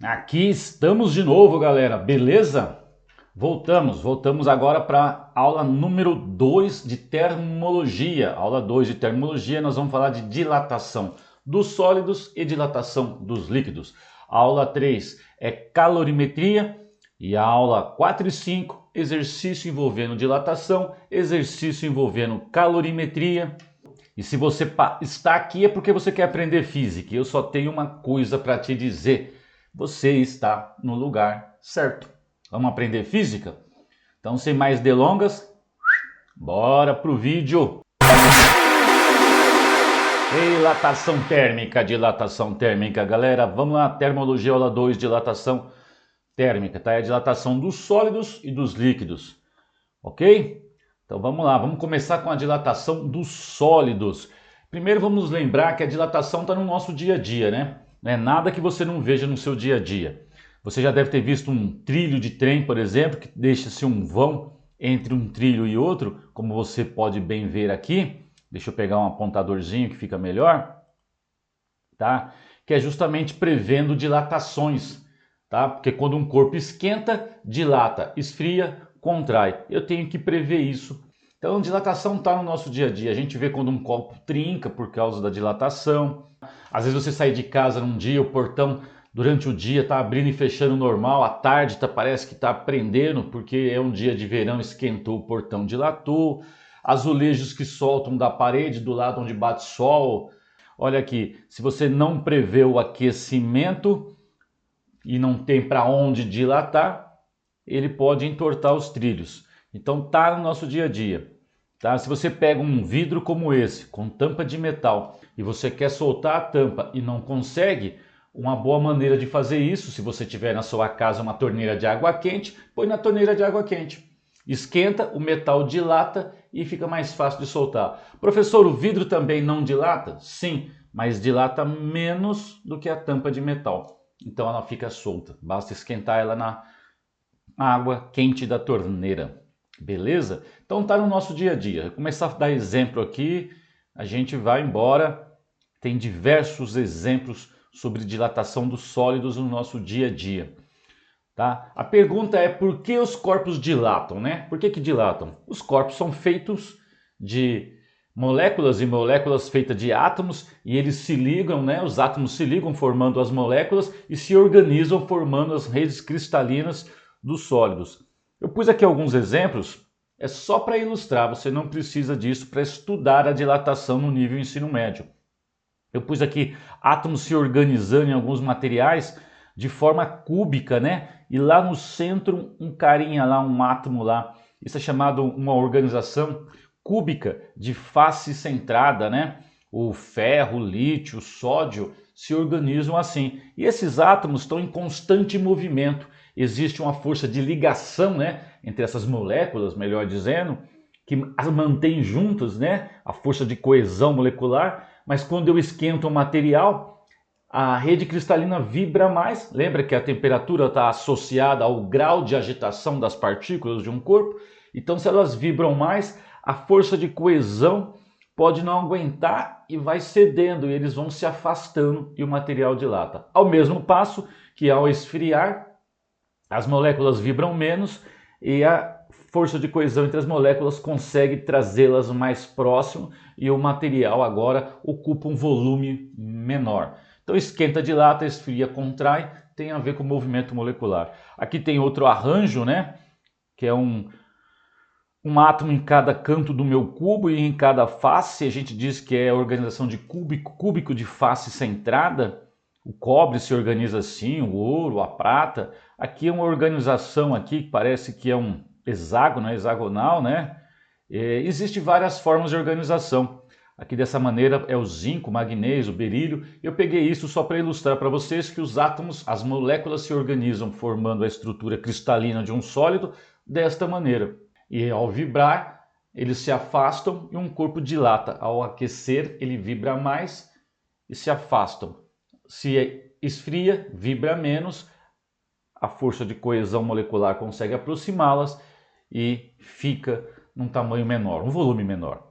Aqui estamos de novo, galera, beleza? Voltamos agora para a aula número 2 de termologia. Aula 2 de termologia, nós vamos falar de dilatação dos sólidos e dilatação dos líquidos. A aula 3 é calorimetria e a aula 4 e 5, exercício envolvendo dilatação, exercício envolvendo calorimetria. E se você está aqui é porque você quer aprender física. E eu só tenho uma coisa para te dizer. Você está no lugar certo. Vamos aprender física? Então, sem mais delongas, bora pro vídeo. Dilatação térmica, galera. Vamos lá, termologia aula 2, dilatação térmica, tá? É a dilatação dos sólidos e dos líquidos, ok? Então vamos lá, vamos começar com a dilatação dos sólidos. Primeiro vamos lembrar que a dilatação está no nosso dia a dia, né? Não é nada que você não veja no seu dia a dia. Você já deve ter visto um trilho de trem, por exemplo, que deixa-se um vão entre um trilho e outro, como você pode bem ver aqui. Deixa eu pegar um apontadorzinho que fica melhor, tá? Que é justamente prevendo dilatações, tá? Porque quando um corpo esquenta, dilata, esfria, contrai. Eu tenho que prever isso. Então, dilatação está no nosso dia a dia. A gente vê quando um copo trinca por causa da dilatação. Às vezes você sai de casa num dia, o portão durante o dia está abrindo e fechando normal, à tarde parece que está prendendo, porque é um dia de verão, esquentou, o portão dilatou. Azulejos que soltam da parede do lado onde bate sol. Olha aqui, se você não prevê o aquecimento e não tem para onde dilatar, ele pode entortar os trilhos. Então tá no nosso dia a dia. Tá? Se você pega um vidro como esse, com tampa de metal, e você quer soltar a tampa e não consegue, uma boa maneira de fazer isso, se você tiver na sua casa uma torneira de água quente, põe na torneira de água quente. Esquenta, o metal dilata e fica mais fácil de soltar. Professor, o vidro também não dilata? Sim, mas dilata menos do que a tampa de metal. Então ela fica solta. Basta esquentar ela na água quente da torneira. Beleza? Então tá no nosso dia a dia. Vou começar a dar exemplo aqui, a gente vai embora. Tem diversos exemplos sobre dilatação dos sólidos no nosso dia a dia. Tá? A pergunta é por que os corpos dilatam, né? Por que dilatam? Os corpos são feitos de moléculas e moléculas feitas de átomos e eles se ligam, né? Os átomos se ligam formando as moléculas e se organizam formando as redes cristalinas dos sólidos. Eu pus aqui alguns exemplos, é só para ilustrar, você não precisa disso para estudar a dilatação no nível ensino médio. Eu pus aqui átomos se organizando em alguns materiais de forma cúbica, né? E lá no centro um carinha lá, um átomo lá. Isso é chamado uma organização cúbica de face centrada, né? O ferro, o lítio, o sódio se organizam assim. E esses átomos estão em constante movimento. Existe uma força de ligação, né, entre essas moléculas, melhor dizendo, que as mantém juntas, né? A força de coesão molecular. Mas quando eu esquento o material, a rede cristalina vibra mais. Lembra que a temperatura está associada ao grau de agitação das partículas de um corpo? Então, se elas vibram mais, a força de coesão pode não aguentar e vai cedendo, e eles vão se afastando e o material dilata. Ao mesmo passo que ao esfriar, as moléculas vibram menos e a força de coesão entre as moléculas consegue trazê-las mais próximo e o material agora ocupa um volume menor. Então esquenta, dilata, esfria, contrai, tem a ver com o movimento molecular. Aqui tem outro arranjo, né? Que é um átomo em cada canto do meu cubo e em cada face. A gente diz que é a organização de cúbico de face centrada. O cobre se organiza assim, o ouro, a prata. Aqui é uma organização aqui que parece que é um hexágono, é hexagonal, né? Existem várias formas de organização. Aqui dessa maneira é o zinco, o magnésio, o berílio. Eu peguei isso só para ilustrar para vocês que os átomos, as moléculas se organizam formando a estrutura cristalina de um sólido desta maneira. E ao vibrar, eles se afastam e um corpo dilata. Ao aquecer, ele vibra mais e se afastam. Se esfria, vibra menos, a força de coesão molecular consegue aproximá-las e fica num tamanho menor, um volume menor.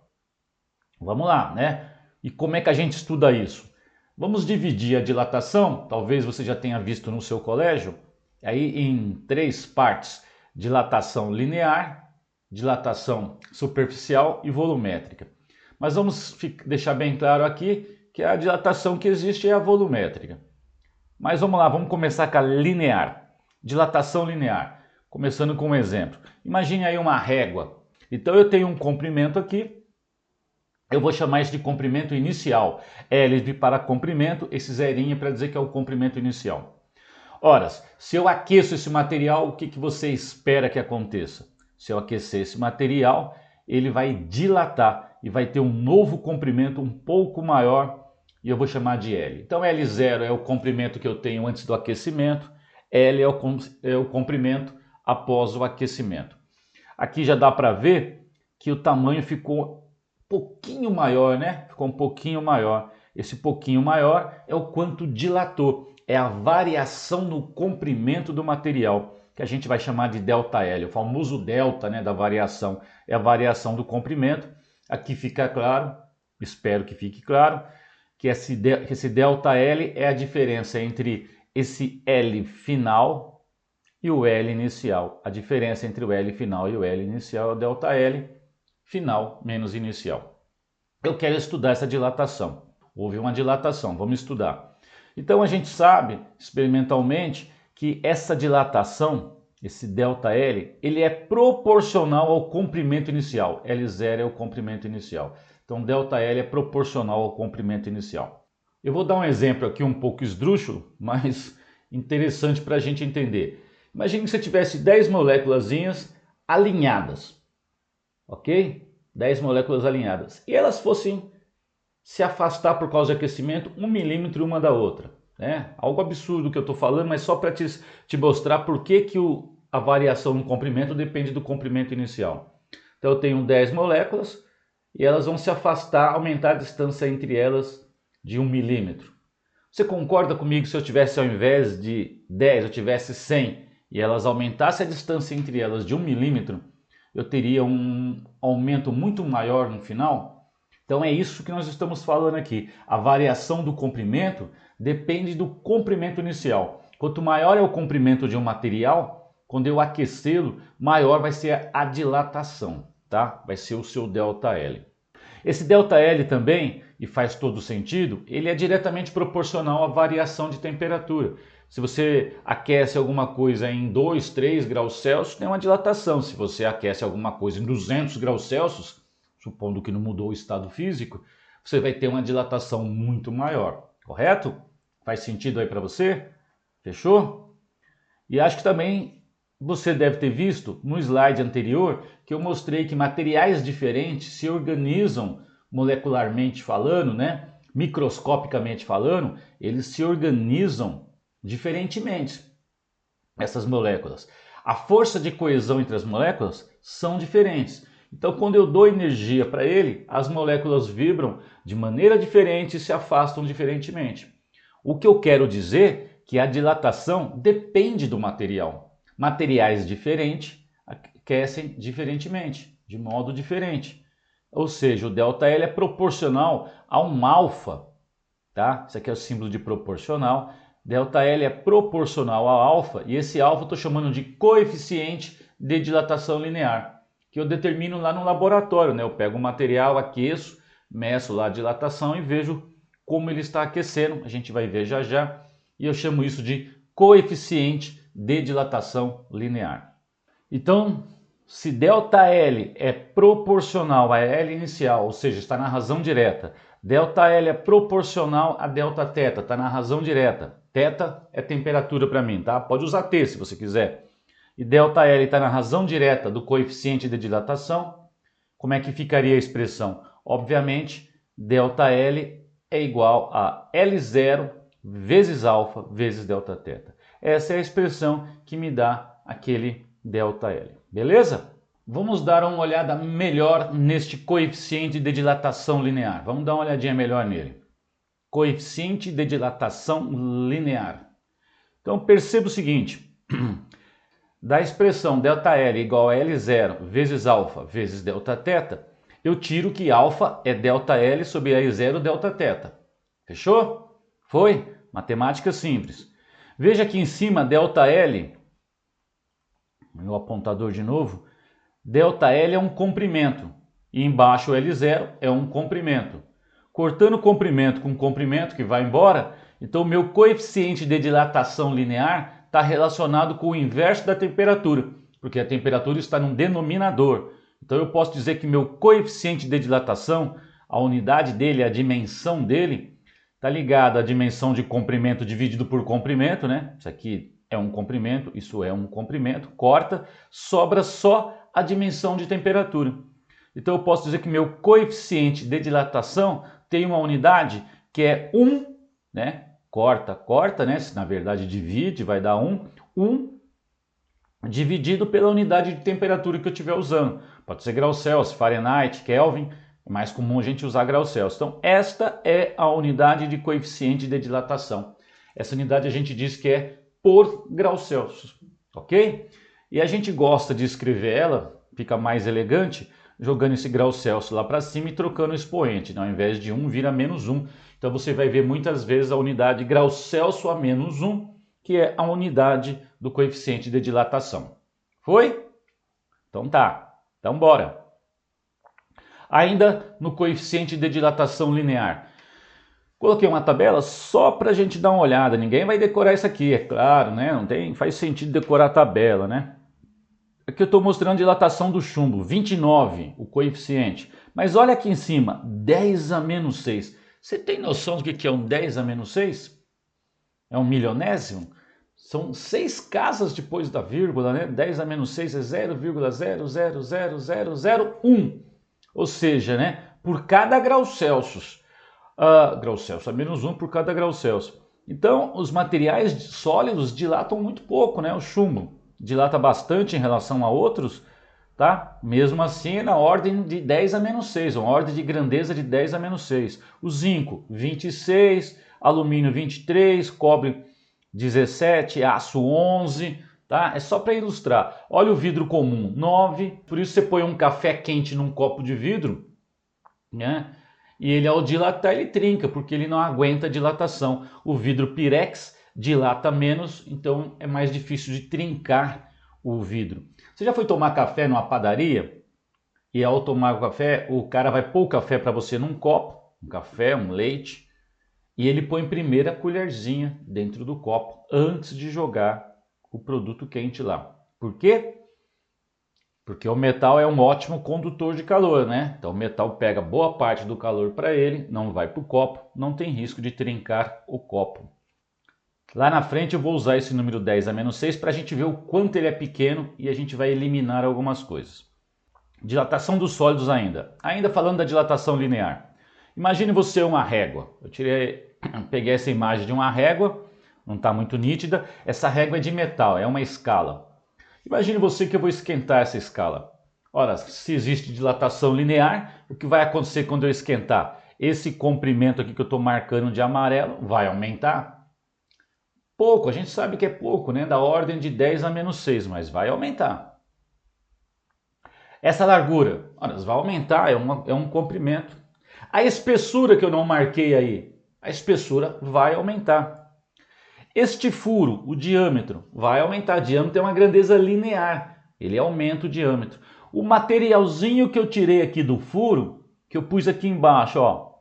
Vamos lá, né? E como é que a gente estuda isso? Vamos dividir a dilatação, talvez você já tenha visto no seu colégio, aí em 3 partes: dilatação linear, dilatação superficial e volumétrica. Mas vamos deixar bem claro aqui que a dilatação que existe é a volumétrica. Mas vamos lá, vamos começar com a linear. Dilatação linear. Começando com um exemplo. Imagine aí uma régua. Então eu tenho um comprimento aqui. Eu vou chamar isso de comprimento inicial. L para comprimento, esse zerinho para dizer que é o comprimento inicial. Ora, se eu aqueço esse material, o que você espera que aconteça? Se eu aquecer esse material, ele vai dilatar e vai ter um novo comprimento um pouco maior e eu vou chamar de L. Então L0 é o comprimento que eu tenho antes do aquecimento, L é o comprimento após o aquecimento. Aqui já dá para ver que o tamanho ficou pouquinho maior, né? Ficou um pouquinho maior. Esse pouquinho maior é o quanto dilatou. É a variação no comprimento do material, que a gente vai chamar de ΔL. O famoso delta, né, da variação. É a variação do comprimento. Aqui fica claro, espero que fique claro, que esse ΔL é a diferença entre esse L final e o L inicial. A diferença entre o L final e o L inicial é o ΔL final menos inicial. Eu quero estudar essa dilatação. Houve uma dilatação, vamos estudar. Então a gente sabe experimentalmente que essa dilatação, esse ΔL, ele é proporcional ao comprimento inicial. L0 é o comprimento inicial. Então ΔL é proporcional ao comprimento inicial. Eu vou dar um exemplo aqui um pouco esdrúxulo, mas interessante para a gente entender. Imagine que você tivesse 10 moléculas alinhadas. Ok? 10 moléculas alinhadas. E elas fossem se afastar por causa do aquecimento 1 milímetro uma da outra. Né? Algo absurdo que eu estou falando, mas só para te mostrar por que a variação no comprimento depende do comprimento inicial. Então eu tenho 10 moléculas e elas vão se afastar, aumentar a distância entre elas de 1 milímetro. Você concorda comigo se eu tivesse, ao invés de 10, eu tivesse 100 e elas aumentassem a distância entre elas de 1 milímetro, eu teria um aumento muito maior no final? Então é isso que nós estamos falando aqui. A variação do comprimento depende do comprimento inicial. Quanto maior é o comprimento de um material, quando eu aquecê-lo, maior vai ser a dilatação, tá? Vai ser o seu ΔL. Esse ΔL também, e faz todo sentido, ele é diretamente proporcional à variação de temperatura. Se você aquece alguma coisa em 2, 3 graus Celsius, tem uma dilatação. Se você aquece alguma coisa em 200 graus Celsius, supondo que não mudou o estado físico, você vai ter uma dilatação muito maior, correto? Faz sentido aí para você? Fechou? E acho que também você deve ter visto no slide anterior que eu mostrei que materiais diferentes se organizam molecularmente falando, né? Microscopicamente falando, eles se organizam diferentemente, essas moléculas. A força de coesão entre as moléculas são diferentes. Então, quando eu dou energia para ele, as moléculas vibram de maneira diferente e se afastam diferentemente. O que eu quero dizer é que a dilatação depende do material. Materiais diferentes aquecem diferentemente, de modo diferente. Ou seja, o ΔL é proporcional a um alfa, tá? Isso aqui é o símbolo de proporcional. ΔL é proporcional a alfa e esse alfa eu estou chamando de coeficiente de dilatação linear, que eu determino lá no laboratório, né? Eu pego o material, aqueço, meço lá a dilatação e vejo como ele está aquecendo. A gente vai ver já já. E eu chamo isso de coeficiente de dilatação linear. Então, se ΔL é proporcional a L inicial, ou seja, está na razão direta, ΔL é proporcional a Δθ, está na razão direta. Θ é temperatura para mim, tá? Pode usar T se você quiser. E ΔL está na razão direta do coeficiente de dilatação. Como é que ficaria a expressão? Obviamente, ΔL é igual a L0 vezes alfa vezes Δθ. Essa é a expressão que me dá aquele ΔL. Beleza? Vamos dar uma olhada melhor neste coeficiente de dilatação linear. Vamos dar uma olhadinha melhor nele. Coeficiente de dilatação linear. Então perceba o seguinte, da expressão ΔL igual a L0 vezes alfa vezes Δθ, eu tiro que alfa é ΔL sobre L0 Δθ. Fechou? Foi? Matemática simples. Veja aqui em cima, ΔL, meu apontador de novo, ΔL é um comprimento e embaixo L0 é um comprimento. Cortando comprimento com comprimento que vai embora, então o meu coeficiente de dilatação linear está relacionado com o inverso da temperatura, porque a temperatura está no denominador. Então eu posso dizer que meu coeficiente de dilatação, a unidade dele, a dimensão dele, está ligada à dimensão de comprimento dividido por comprimento, né? Isso aqui é um comprimento, isso é um comprimento, corta, sobra só a dimensão de temperatura. Então eu posso dizer que meu coeficiente de dilatação tem uma unidade que é 1, né? Corta, né? Na verdade divide, vai dar 1 dividido pela unidade de temperatura que eu estiver usando. Pode ser graus Celsius, Fahrenheit, Kelvin, é mais comum a gente usar graus Celsius. Então esta é a unidade de coeficiente de dilatação. Essa unidade a gente diz que é por graus Celsius, ok? E a gente gosta de escrever ela, fica mais elegante, jogando esse grau Celsius lá para cima e trocando o expoente. Ao invés de 1, vira -1. Então você vai ver muitas vezes a unidade grau Celsius a -1, que é a unidade do coeficiente de dilatação. Foi? Então tá. Então bora. Ainda no coeficiente de dilatação linear. Coloquei uma tabela só para a gente dar uma olhada. Ninguém vai decorar isso aqui, é claro, né? Não faz sentido decorar a tabela, né? Aqui eu estou mostrando a dilatação do chumbo, 29, o coeficiente. Mas olha aqui em cima, 10 a menos 6. Você tem noção do que é um 10 a menos 6? É um milionésimo? São 6 casas depois da vírgula, né? 10 a menos 6 é 0,0000001. Ou seja, né? Por cada grau Celsius. Grau Celsius a -1 por cada grau Celsius. Então, os materiais sólidos dilatam muito pouco, né? O chumbo dilata bastante em relação a outros, tá? Mesmo assim, é na ordem de 10 a menos 6, uma ordem de grandeza de 10 a menos 6. O zinco, 26, alumínio, 23, cobre, 17, aço, 11, tá? É só para ilustrar. Olha o vidro comum, 9. Por isso você põe um café quente num copo de vidro, né? E ele, ao dilatar, ele trinca, porque ele não aguenta dilatação. O vidro Pirex dilata menos, então é mais difícil de trincar o vidro. Você já foi tomar café numa padaria? E ao tomar o café, o cara vai pôr o café para você num copo, um café, um leite, e ele põe primeiro a colherzinha dentro do copo, antes de jogar o produto quente lá. Por quê? Porque o metal é um ótimo condutor de calor, né? Então o metal pega boa parte do calor para ele, não vai para o copo, não tem risco de trincar o copo. Lá na frente eu vou usar esse número 10 a menos 6 para a gente ver o quanto ele é pequeno e a gente vai eliminar algumas coisas. Dilatação dos sólidos ainda. Ainda falando da dilatação linear. Imagine você uma régua. Peguei essa imagem de uma régua, não está muito nítida. Essa régua é de metal, é uma escala. Imagine você que eu vou esquentar essa escala. Ora, se existe dilatação linear, o que vai acontecer quando eu esquentar? Esse comprimento aqui que eu estou marcando de amarelo vai aumentar? Pouco, a gente sabe que é pouco, né? Da ordem de 10 a menos 6, mas vai aumentar. Essa largura, ora, vai aumentar, é um comprimento. A espessura que eu não marquei aí, a espessura vai aumentar. Este furo, o diâmetro, vai aumentar. O diâmetro é uma grandeza linear, ele aumenta o diâmetro. O materialzinho que eu tirei aqui do furo, que eu pus aqui embaixo, ó,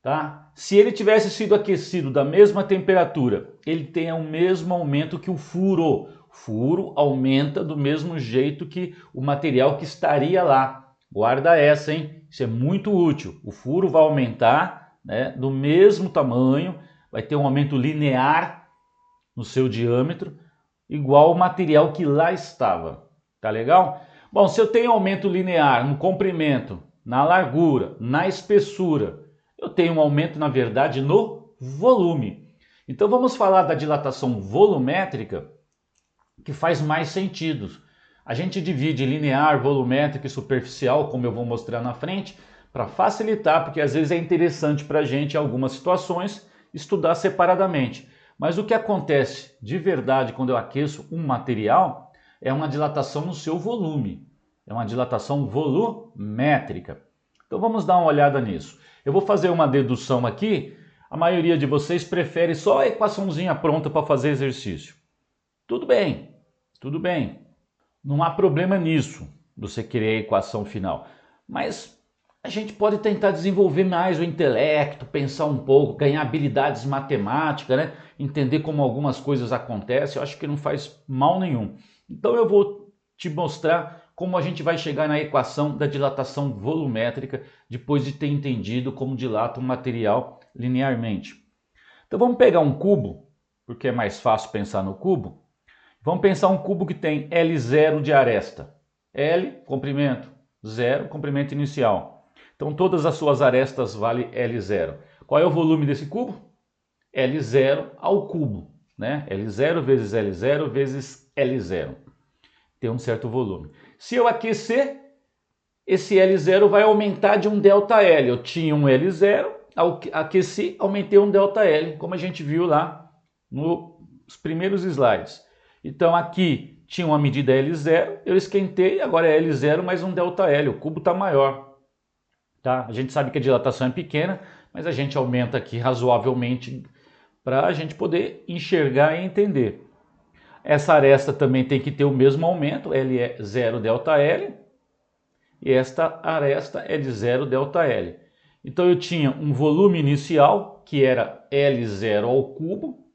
tá? Se ele tivesse sido aquecido da mesma temperatura, ele tem o mesmo aumento que o furo. O furo aumenta do mesmo jeito que o material que estaria lá. Guarda essa, hein? Isso é muito útil. O furo vai aumentar, né, do mesmo tamanho, vai ter um aumento linear no seu diâmetro, igual o material que lá estava. Tá legal? Bom, se eu tenho aumento linear no comprimento, na largura, na espessura, eu tenho um aumento, na verdade, no volume. Então vamos falar da dilatação volumétrica, que faz mais sentido. A gente divide linear, volumétrica e superficial, como eu vou mostrar na frente, para facilitar, porque às vezes é interessante para a gente, em algumas situações, estudar separadamente. Mas o que acontece de verdade quando eu aqueço um material é uma dilatação no seu volume. É uma dilatação volumétrica. Então vamos dar uma olhada nisso. Eu vou fazer uma dedução aqui. A maioria de vocês prefere só a equaçãozinha pronta para fazer exercício. Tudo bem, tudo bem. Não há problema nisso, você querer a equação final. Mas a gente pode tentar desenvolver mais o intelecto, pensar um pouco, ganhar habilidades matemáticas, né? Entender como algumas coisas acontecem. Eu acho que não faz mal nenhum. Então eu vou te mostrar como a gente vai chegar na equação da dilatação volumétrica depois de ter entendido como dilata um material linearmente. Então vamos pegar um cubo, porque é mais fácil pensar no cubo. Vamos pensar um cubo que tem L0 de aresta. L, comprimento, 0, comprimento inicial. Então todas as suas arestas valem L0. Qual é o volume desse cubo? L0 ao cubo, né? L0 vezes L0 vezes L0. Tem um certo volume. Se eu aquecer, esse L0 vai aumentar de um ΔL. Eu tinha um L0, aqueci, aumentei um ΔL, como a gente viu lá nos primeiros slides. Então aqui tinha uma medida L0, eu esquentei, agora é L0 mais um ΔL, o cubo está maior. Tá? A gente sabe que a dilatação é pequena, mas a gente aumenta aqui razoavelmente para a gente poder enxergar e entender. Essa aresta também tem que ter o mesmo aumento, L é 0 ΔL, e esta aresta é de 0 ΔL. Então eu tinha um volume inicial, que era L0 ao cubo,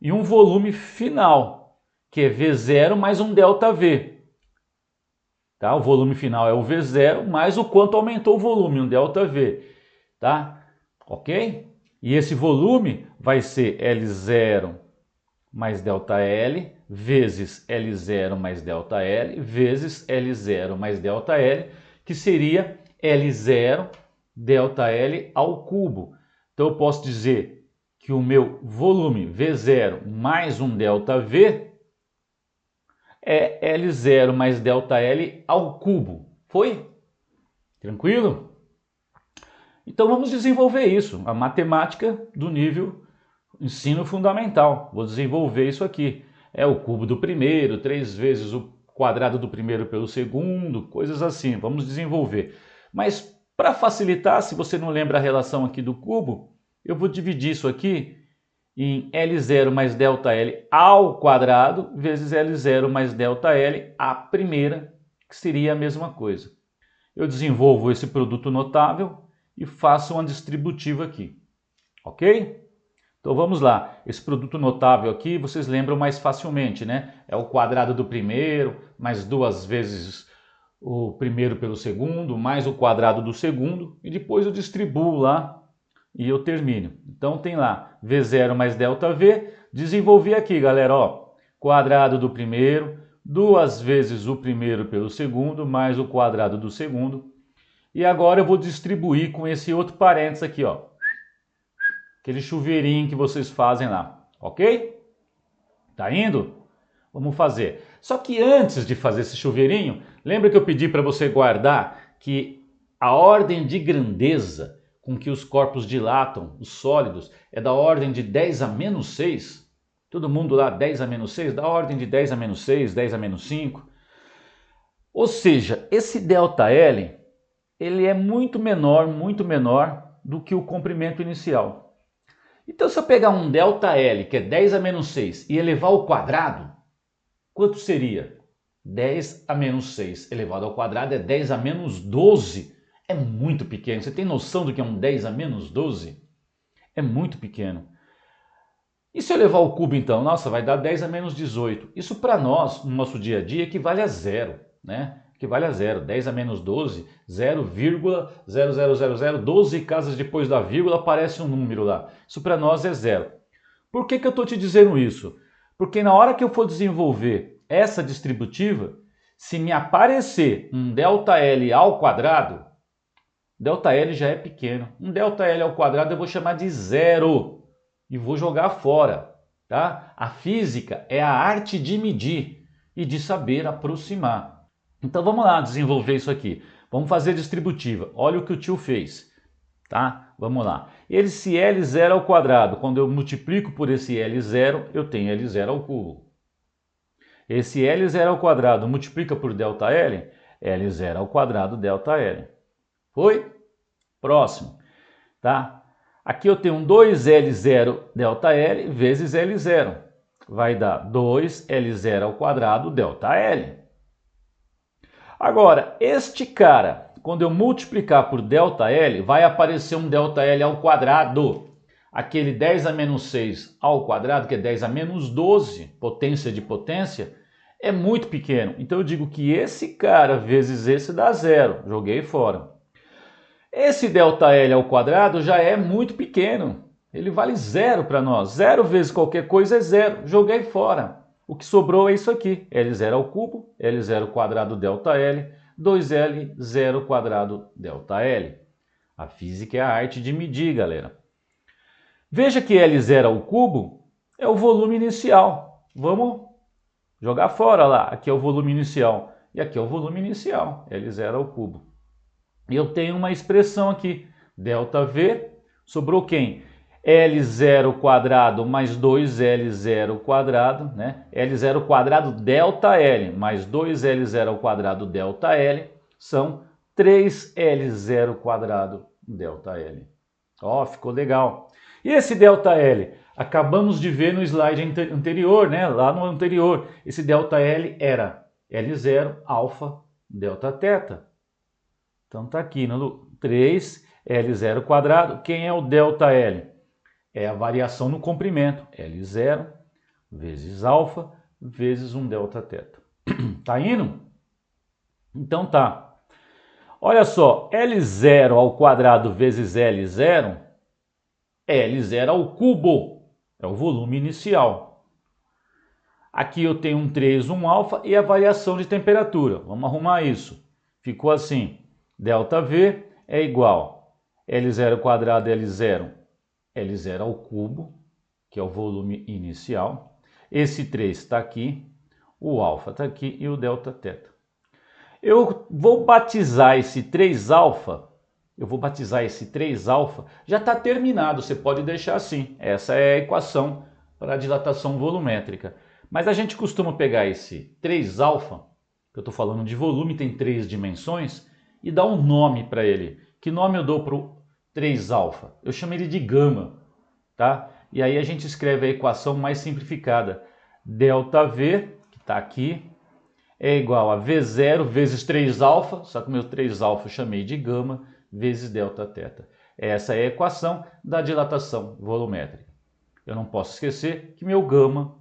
e um volume final, que é V0 mais um ΔV. Tá? O volume final é o V0 mais o quanto aumentou o volume, um ΔV. Tá? Ok? E esse volume vai ser L0 mais ΔL vezes L0 mais ΔL vezes L0 mais ΔL, que seria L0 ΔL ao cubo. Então eu posso dizer que o meu volume V0 mais um ΔV é L0 mais ΔL ao cubo. Foi? Tranquilo? Então vamos desenvolver isso, a matemática do nível ensino fundamental. Vou desenvolver isso aqui. É o cubo do primeiro, 3 vezes o quadrado do primeiro pelo segundo, coisas assim. Vamos desenvolver. Mas para facilitar, se você não lembra a relação aqui do cubo, eu vou dividir isso aqui em L0 mais ΔL ao quadrado vezes L0 mais ΔL à primeira, que seria a mesma coisa. Eu desenvolvo esse produto notável e faço uma distributiva aqui. Ok? Então vamos lá, esse produto notável aqui vocês lembram mais facilmente, né? É o quadrado do primeiro, mais 2 vezes o primeiro pelo segundo, mais o quadrado do segundo, e depois eu distribuo lá e eu termino. Então tem lá V0 mais ΔV, desenvolvi aqui, galera, ó, quadrado do primeiro, 2 vezes o primeiro pelo segundo, mais o quadrado do segundo, e agora eu vou distribuir com esse outro parênteses aqui, ó. Aquele chuveirinho que vocês fazem lá, ok? Tá indo? Vamos fazer. Só que antes de fazer esse chuveirinho, lembra que eu pedi para você guardar que a ordem de grandeza com que os corpos dilatam, os sólidos, é da ordem de 10 a menos 6? Todo mundo lá 10 a menos 6? Da ordem de 10 a menos 6, 10 a menos 5. Ou seja, esse ΔL, ele é muito menor do que o comprimento inicial. Então, se eu pegar um ΔL, que é 10 a menos 6, e elevar ao quadrado, quanto seria? 10 a menos 6 elevado ao quadrado é 10 a menos 12. É muito pequeno. Você tem noção do que é um 10 a menos 12? É muito pequeno. E se eu levar ao cubo, então? Nossa, vai dar 10 a menos 18. Isso para nós, no nosso dia a dia, equivale a zero, né? Equivale a zero. 10 a menos 12, 0,0000, 12 casas depois da vírgula aparece um número lá. Isso para nós é zero. Por que eu estou te dizendo isso? Porque na hora que eu for desenvolver essa distributiva, se me aparecer um ΔL ao quadrado, ΔL já é pequeno. Um ΔL ao quadrado eu vou chamar de zero e vou jogar fora. Tá? A física é a arte de medir e de saber aproximar. Então vamos lá desenvolver isso aqui. Vamos fazer distributiva. Olha o que o tio fez. Tá? Vamos lá. Esse L0 ao quadrado, quando eu multiplico por esse L0, eu tenho L0 ao cubo. Esse L0 ao quadrado multiplica por ΔL, L0 ao quadrado ΔL. Foi? Próximo. Tá? Aqui eu tenho um 2L0 ΔL vezes L0. Vai dar 2L0 ao quadrado ΔL. Agora, este cara, quando eu multiplicar por ΔL, vai aparecer um ΔL ao quadrado. Aquele 10 a menos 6 ao quadrado, que é 10 a menos 12, potência de potência, é muito pequeno. Então eu digo que esse cara vezes esse dá zero. Joguei fora. Esse ΔL ao quadrado já é muito pequeno. Ele vale zero para nós. Zero vezes qualquer coisa é zero. Joguei fora. O que sobrou é isso aqui. L0 ao cubo, L0 quadrado ΔL, 2L, 0 quadrado ΔL. A física é a arte de medir, galera. Veja que L0 ao cubo é o volume inicial. Vamos jogar fora lá. Aqui é o volume inicial. E aqui é o volume inicial, L0 ao cubo. E eu tenho uma expressão aqui, ΔV, sobrou quem? L0 quadrado mais 2L0 quadrado, né? L0 quadrado ΔL mais 2L0 ao quadrado ΔL são 3L0 quadrado ΔL. Ó, ficou legal. E esse ΔL? Acabamos de ver no slide anterior, né? Lá no anterior, esse ΔL era L0 alfa delta teta. Então tá aqui no 3L0 quadrado. Quem é o ΔL? É a variação no comprimento, L0 vezes alfa vezes um delta teta. Tá indo? Então tá. Olha só, L0 ao quadrado vezes L0 é L0 ao cubo. É o volume inicial. Aqui eu tenho um 3, um alfa e a variação de temperatura. Vamos arrumar isso. Ficou assim. ΔV é igual L0 quadrado L0, L0 ao cubo, que é o volume inicial. Esse 3 está aqui, o alfa está aqui e o delta teta. Eu vou batizar esse 3 alfa, já está terminado, você pode deixar assim. Essa é a equação para a dilatação volumétrica. Mas a gente costuma pegar esse 3 alfa, que eu estou falando de volume, tem 3 dimensões, e dar um nome para ele. Que nome eu dou para o 3 alfa? Eu chamo ele de gama, tá? E aí a gente escreve a equação mais simplificada. ΔV, que está aqui, é igual a V0 vezes 3 alfa, só que o meu 3 alfa eu chamei de gama, vezes delta teta. Essa é a equação da dilatação volumétrica. Eu não posso esquecer que meu gama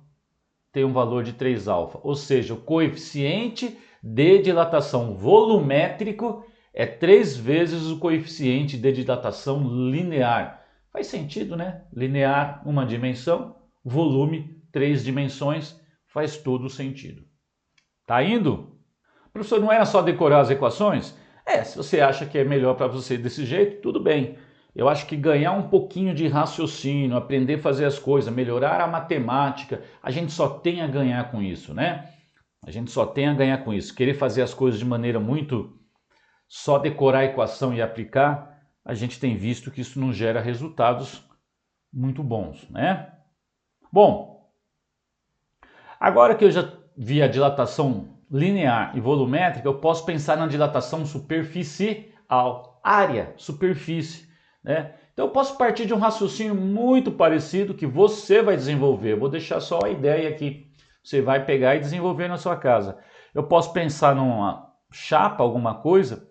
tem um valor de 3 alfa, ou seja, o coeficiente de dilatação volumétrico é 3 vezes o coeficiente de dilatação linear. Faz sentido, né? Linear, uma dimensão, volume, 3 dimensões, faz todo sentido. Tá indo? Professor, não era só decorar as equações? Se você acha que é melhor para você desse jeito, tudo bem. Eu acho que ganhar um pouquinho de raciocínio, aprender a fazer as coisas, melhorar a matemática, a gente só tem a ganhar com isso, né? A gente só tem a ganhar com isso. Querer fazer as coisas de maneira muito... só decorar a equação e aplicar, a gente tem visto que isso não gera resultados muito bons, né? Bom, agora que eu já vi a dilatação linear e volumétrica, eu posso pensar na dilatação superficial, área, superfície, né? Então eu posso partir de um raciocínio muito parecido que você vai desenvolver. Eu vou deixar só a ideia aqui. Você vai pegar e desenvolver na sua casa. Eu posso pensar numa chapa, alguma coisa,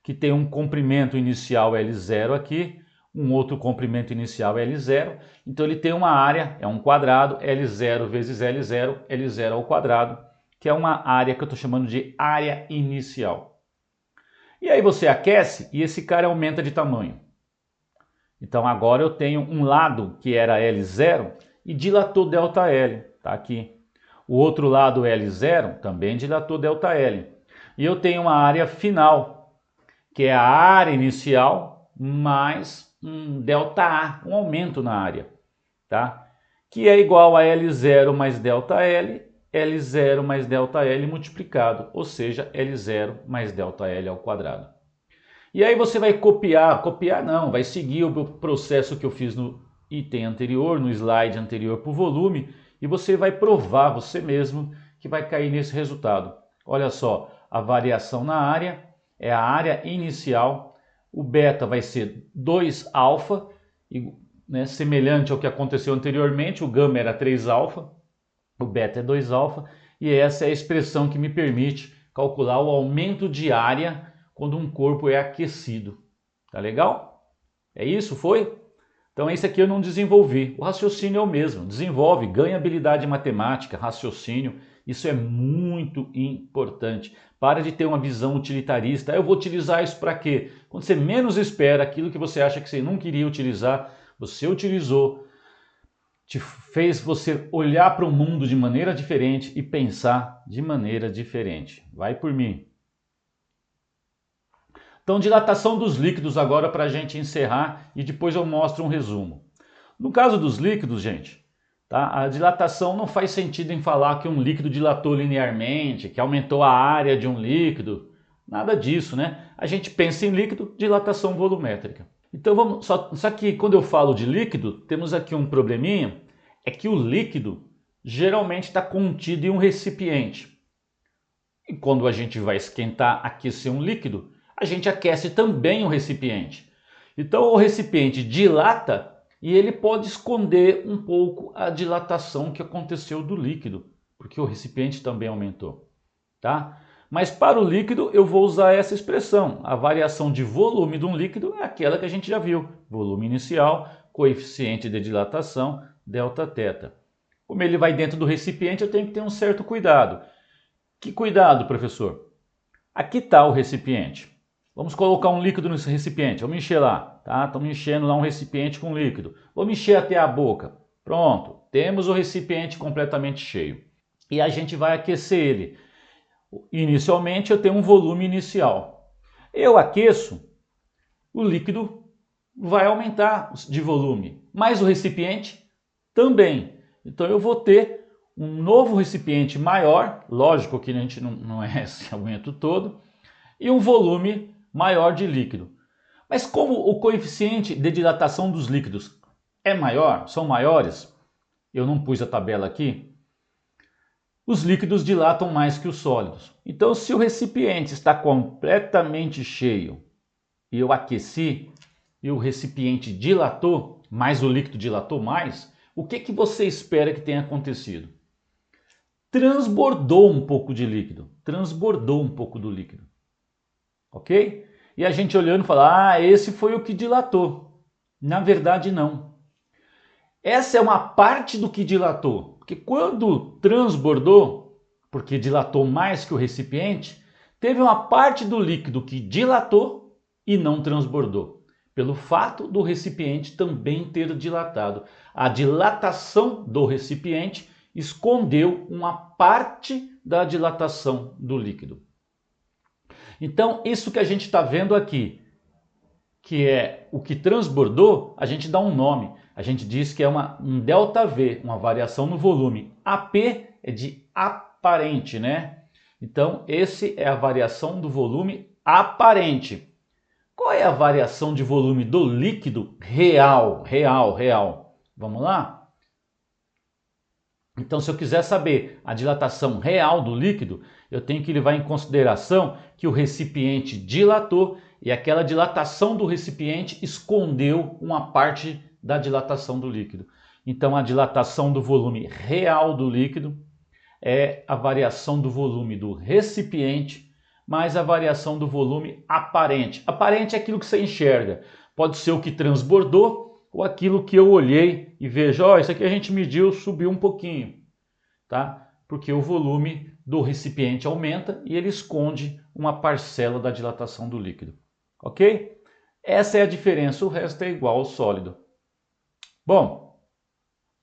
que tem um comprimento inicial L0 aqui, um outro comprimento inicial L0. Então ele tem uma área, é um quadrado, L0 vezes L0, L0 ao quadrado, que é uma área que eu estou chamando de área inicial. E aí você aquece e esse cara aumenta de tamanho. Então agora eu tenho um lado que era L0 e dilatou ΔL, tá aqui. O outro lado L0 também dilatou ΔL. E eu tenho uma área final, que é a área inicial mais um ΔA, um aumento na área, tá? Que é igual a L0 mais ΔL, L0 mais ΔL multiplicado, ou seja, L0 mais ΔL ao quadrado. E aí você vai copiar não, vai seguir o processo que eu fiz no item anterior, no slide anterior para o volume, e você vai provar você mesmo que vai cair nesse resultado. Olha só, a variação na área é a área inicial, o beta vai ser 2 alfa né, semelhante ao que aconteceu anteriormente. O gama era 3α, o beta é 2α, e essa é a expressão que me permite calcular o aumento de área quando um corpo é aquecido. Tá legal? É isso? Foi? Então esse aqui eu não desenvolvi. O raciocínio é o mesmo. Desenvolve, ganha habilidade matemática, raciocínio. Isso é muito importante. Para de ter uma visão utilitarista. Eu vou utilizar isso para quê? Quando você menos espera, aquilo que você acha que você não queria utilizar, você utilizou, te fez você olhar para o mundo de maneira diferente e pensar de maneira diferente. Vai por mim. Então, dilatação dos líquidos agora para a gente encerrar e depois eu mostro um resumo. No caso dos líquidos, gente, tá? A dilatação não faz sentido em falar que um líquido dilatou linearmente, que aumentou a área de um líquido. Nada disso, né? A gente pensa em líquido, dilatação volumétrica. Então vamos, só que quando eu falo de líquido, temos aqui um probleminha, é que o líquido geralmente está contido em um recipiente. E quando a gente vai esquentar, aquecer um líquido, a gente aquece também o recipiente. Então o recipiente dilata e ele pode esconder um pouco a dilatação que aconteceu do líquido, porque o recipiente também aumentou, tá? Mas para o líquido eu vou usar essa expressão. A variação de volume de um líquido é aquela que a gente já viu. Volume inicial, coeficiente de dilatação, Δθ. Como ele vai dentro do recipiente, eu tenho que ter um certo cuidado. Que cuidado, professor? Aqui está o recipiente. Vamos colocar um líquido nesse recipiente. Vamos encher lá, tá? Estamos enchendo lá um recipiente com líquido. Vamos encher até a boca. Pronto, temos o recipiente completamente cheio. E a gente vai aquecer ele. Inicialmente eu tenho um volume inicial. Eu aqueço, o líquido vai aumentar de volume, mas o recipiente também. Então eu vou ter um novo recipiente maior, lógico que a gente não é esse aumento todo, e um volume maior de líquido. Mas como o coeficiente de dilatação dos líquidos é maior, são maiores, eu não pus a tabela aqui, os líquidos dilatam mais que os sólidos. Então se o recipiente está completamente cheio e eu aqueci e o recipiente dilatou, mas o líquido dilatou mais, o que você espera que tenha acontecido? Transbordou um pouco de líquido, transbordou um pouco do líquido. Ok? E a gente olhando fala, ah, esse foi o que dilatou. Na verdade não. Essa é uma parte do que dilatou. Porque quando transbordou, porque dilatou mais que o recipiente, teve uma parte do líquido que dilatou e não transbordou. Pelo fato do recipiente também ter dilatado. A dilatação do recipiente escondeu uma parte da dilatação do líquido. Então, isso que a gente está vendo aqui, que é o que transbordou, a gente dá um nome. A gente diz que é um ΔV, uma variação no volume. AP é de aparente, né? Então, esse é a variação do volume aparente. Qual é a variação de volume do líquido real? Vamos lá? Então, se eu quiser saber a dilatação real do líquido, eu tenho que levar em consideração que o recipiente dilatou e aquela dilatação do recipiente escondeu uma parte da dilatação do líquido. Então, a dilatação do volume real do líquido é a variação do volume do recipiente mais a variação do volume aparente. Aparente é aquilo que você enxerga. Pode ser o que transbordou ou aquilo que eu olhei e vejo, ó, isso aqui a gente mediu, subiu um pouquinho, tá? Porque o volume do recipiente aumenta e ele esconde uma parcela da dilatação do líquido, ok? Essa é a diferença, o resto é igual ao sólido. Bom,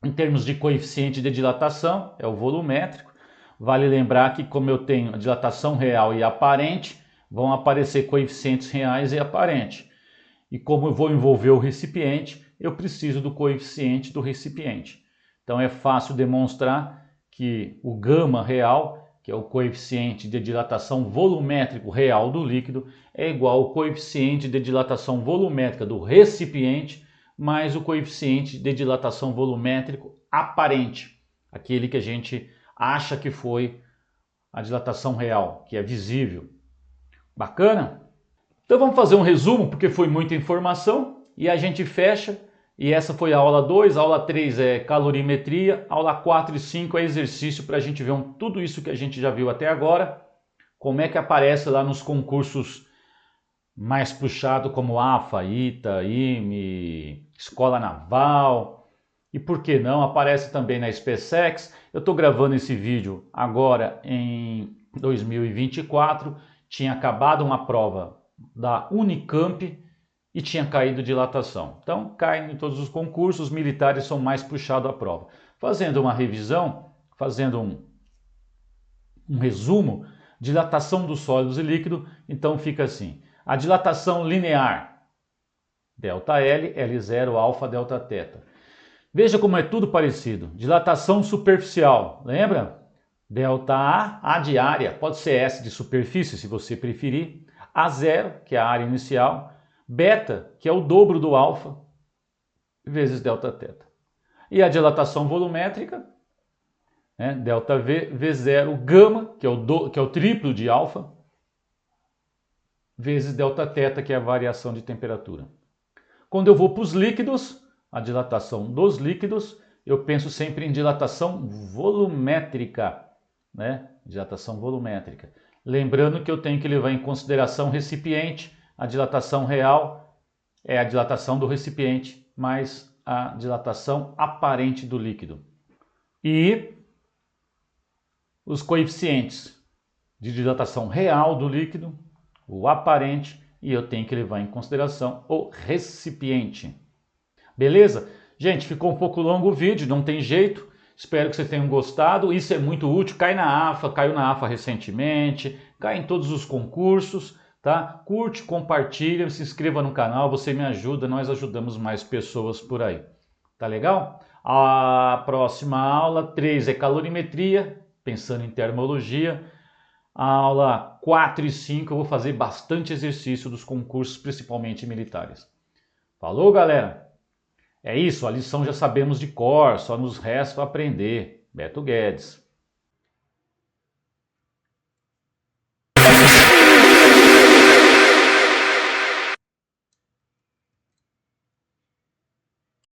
em termos de coeficiente de dilatação, é o volumétrico. Vale lembrar que como eu tenho a dilatação real e aparente, vão aparecer coeficientes reais e aparentes. E como eu vou envolver o recipiente, eu preciso do coeficiente do recipiente. Então é fácil demonstrar que o gama real, que é o coeficiente de dilatação volumétrico real do líquido, é igual ao coeficiente de dilatação volumétrica do recipiente mais o coeficiente de dilatação volumétrico aparente, aquele que a gente acha que foi a dilatação real, que é visível. Bacana? Então vamos fazer um resumo, porque foi muita informação, e a gente fecha E essa foi a aula 2, a aula 3 é calorimetria, aula 4 e 5 é exercício para a gente ver tudo isso que a gente já viu até agora, como é que aparece lá nos concursos mais puxados como AFA, ITA, IME, Escola Naval, e por que não, aparece também na SpaceX. Eu estou gravando esse vídeo agora em 2024, tinha acabado uma prova da Unicamp e tinha caído dilatação. Então, cai em todos os concursos, os militares são mais puxados à prova. Fazendo uma revisão, fazendo um resumo, dilatação dos sólidos e líquidos, então fica assim. A dilatação linear, ΔL, L0, alfa, delta, teta. Veja como é tudo parecido. Dilatação superficial, lembra? ΔA, A de área, pode ser S de superfície, se você preferir. A0, que é a área inicial. Beta, que é o dobro do alfa, vezes delta teta. E a dilatação volumétrica, né, delta V, V0, gama, que é o triplo de alfa, vezes delta teta, que é a variação de temperatura. Quando eu vou para os líquidos, a dilatação dos líquidos, eu penso sempre em dilatação volumétrica, né? Dilatação volumétrica. Lembrando que eu tenho que levar em consideração o recipiente. A dilatação real é a dilatação do recipiente mais a dilatação aparente do líquido. E os coeficientes de dilatação real do líquido, o aparente, e eu tenho que levar em consideração o recipiente. Beleza? Gente, ficou um pouco longo o vídeo, não tem jeito. Espero que vocês tenham gostado. Isso é muito útil. Cai na AFA, caiu na AFA recentemente, cai em todos os concursos. Tá? Curte, compartilha, se inscreva no canal, você me ajuda, nós ajudamos mais pessoas por aí. Tá legal? A próxima aula 3 é calorimetria, pensando em termologia. A aula 4 e 5 eu vou fazer bastante exercício dos concursos, principalmente militares. Falou, galera? É isso, a lição já sabemos de cor, só nos resta aprender. Beto Guedes.